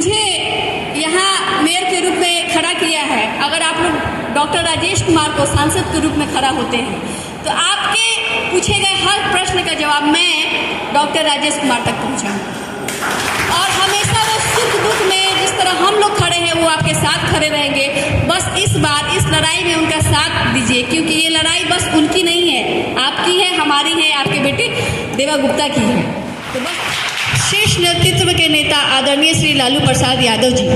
मुझे यहाँ मेयर के रूप में खड़ा किया है। अगर आप लोग डॉक्टर राजेश कुमार को सांसद के रूप में खड़ा होते हैं तो आपके पूछे गए हर प्रश्न का जवाब मैं डॉक्टर राजेश कुमार तक पहुँचाऊँ और हमेशा वो सुख दुख में जिस तरह हम लोग खड़े हैं वो आपके साथ खड़े रहेंगे। बस इस बार इस लड़ाई में उनका साथ दीजिए, क्योंकि ये लड़ाई बस उनकी नहीं है, आपकी है, हमारी है, आपके बेटे देवा गुप्ता की है। तो बस शीर्ष नेतृत्व के नेता आदरणीय श्री लालू प्रसाद यादव जी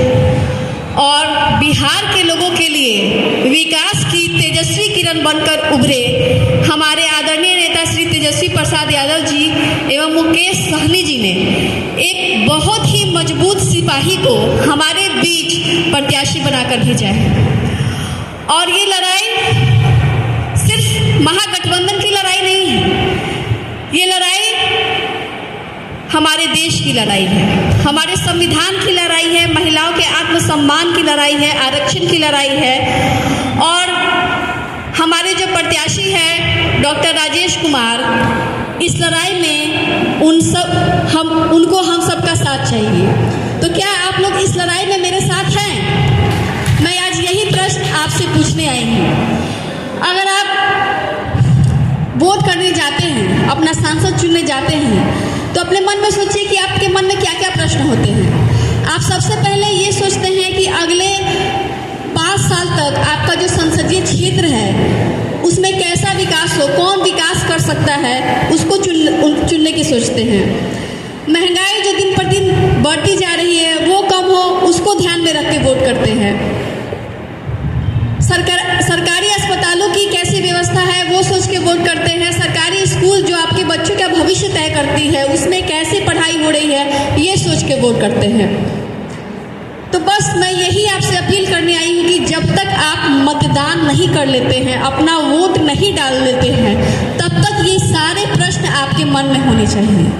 और बिहार के लोगों के लिए विकास की तेजस्वी किरण बनकर उभरे हमारे आदरणीय नेता श्री तेजस्वी प्रसाद यादव जी एवं मुकेश सहनी जी ने एक बहुत ही मजबूत सिपाही को हमारे बीच प्रत्याशी बनाकर भेजा है। और ये लड़ाई सिर्फ महागठबंधन की लड़ाई नहीं है, ये लड़ाई हमारे देश की लड़ाई है, हमारे संविधान की लड़ाई है, महिलाओं के आत्मसम्मान की लड़ाई है, आरक्षण की लड़ाई है। और हमारे जो प्रत्याशी हैं डॉक्टर राजेश कुमार, इस लड़ाई में उनको हम सबका साथ चाहिए। तो क्या आप लोग इस लड़ाई में मेरे साथ हैं? मैं आज यही प्रश्न आपसे पूछने आई हूँ। अगर आप वोट करने जाते हैं, अपना सांसद चुनने जाते हैं, तो अपने मन में सोचिए कि आपके मन में क्या क्या प्रश्न होते हैं। आप सबसे पहले ये सोचते हैं कि अगले 5 साल तक आपका जो संसदीय क्षेत्र है उसमें कैसा विकास हो, कौन विकास कर सकता है, उसको चुनने की सोचते हैं। महंगाई जो दिन पर दिन बढ़ती जा रही है वो कम हो, उसको ध्यान में रख के वोट करते हैं। सरकारी अस्पतालों की कैसी व्यवस्था है वो सोच के वोट करते हैं। सरकारी स्कूल जो आपके बच्चों का भविष्य तय करती है उसमें कैसे पढ़ाई हो रही है ये सोच के वोट करते हैं। तो बस मैं यही आपसे अपील करने आई हूँ कि जब तक आप मतदान नहीं कर लेते हैं, अपना वोट नहीं डाल लेते हैं, तब तक ये सारे प्रश्न आपके मन में होने चाहिए,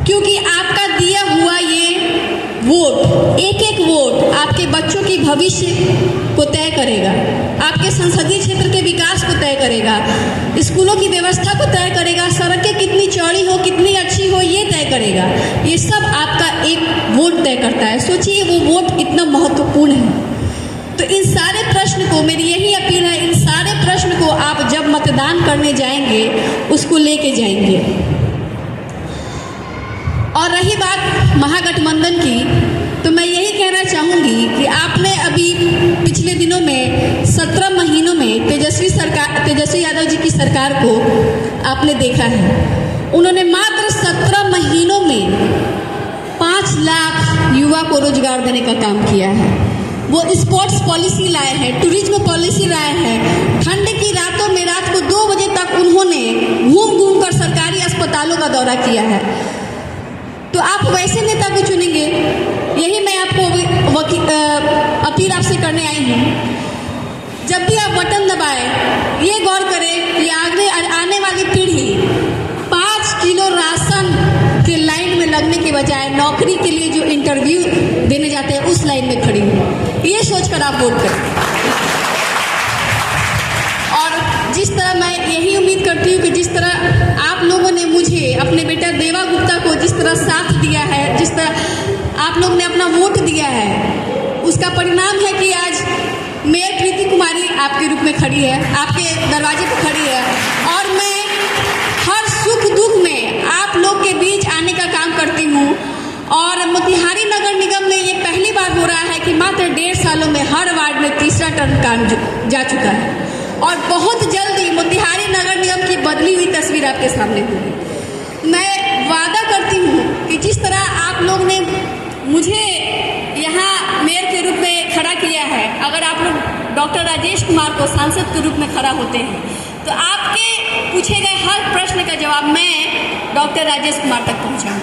क्योंकि आपका दिया हुआ ये वोट, एक एक वोट आपके बच्चों की भविष्य को तय करेगा, आपके संसदीय क्षेत्र के विकास को तय करेगा, स्कूलों की व्यवस्था को तय करेगा, सड़कें कितनी चौड़ी हो, कितनी अच्छी हो, ये तय करेगा। ये सब आपका एक वोट तय करता है। सोचिए वो वोट कितना महत्वपूर्ण है। तो इन सारे प्रश्न को, मेरी यही अपील है, इन सारे प्रश्न को आप जब मतदान करने जाएंगे उसको लेके जाएंगे। और रही बात महागठबंधन की, तो मैं यही कहना चाहूँगी कि आपने अभी पिछले दिनों में 17 महीनों में तेजस्वी यादव जी की सरकार को आपने देखा है। उन्होंने मात्र 17 महीनों में 5 लाख युवा को रोजगार देने का काम किया है। वो स्पोर्ट्स पॉलिसी लाए हैं, टूरिज्म पॉलिसी लाए हैं। ठंड की रातों में रात को 2 बजे तक उन्होंने घूम घूम कर सरकारी अस्पतालों का दौरा किया है। तो आप वैसे नेता को चुनेंगे? यही मैं आपको अपील आपसे करने आई हूँ। जब भी आप बटन दबाएं, ये गौर करें कि आने वाली पीढ़ी 5 किलो राशन के लाइन में लगने के बजाय नौकरी के लिए जो इंटरव्यू देने जाते हैं उस लाइन में खड़ी हो, ये सोचकर आप वोट करें। और जिस तरह मैं यही उम्मीद करती हूँ कि जिस तरह आप लोगों ने मुझे, अपने बेटा देवा गुप्ता को जिस तरह साथ दिया है, जिस तरह आप लोग ने अपना वोट दिया है, उसका परिणाम है कि आज मेयर प्रीति कुमारी आपके रूप में खड़ी है, आपके दरवाजे पर खड़ी है। और मैं हर सुख दुख में आप लोग के बीच आने का काम करती हूँ। और मोतिहारी नगर निगम में ये पहली बार हो रहा है कि मात्र 1.5 सालों में हर वार्ड में 3रा टर्म काम जा चुका है। और बहुत जल्दी मोतिहारी नगर निगम की बदली हुई तस्वीर आपके सामने होगी। मैं वादा करती हूँ कि जिस तरह आप लोग ने मुझे यहाँ मेयर के रूप में खड़ा किया है, अगर आप लोग डॉक्टर राजेश कुमार को सांसद के रूप में खड़ा होते हैं तो आपके पूछे गए हर प्रश्न का जवाब मैं डॉक्टर राजेश कुमार तक पहुँचाऊँ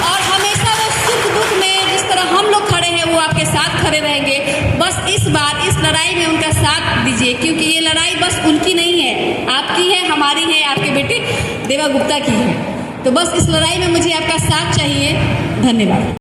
और हमेशा वो सुख दुख में जिस तरह हम लोग खड़े हैं वो आपके साथ खड़े रहेंगे। बस इस बार इस लड़ाई में उनका साथ दीजिए, क्योंकि ये लड़ाई बस उनकी नहीं है, आपकी है, हमारी है, आपके बेटे देवा गुप्ता की है। तो बस इस लड़ाई में मुझे आपका साथ चाहिए। धन्यवाद।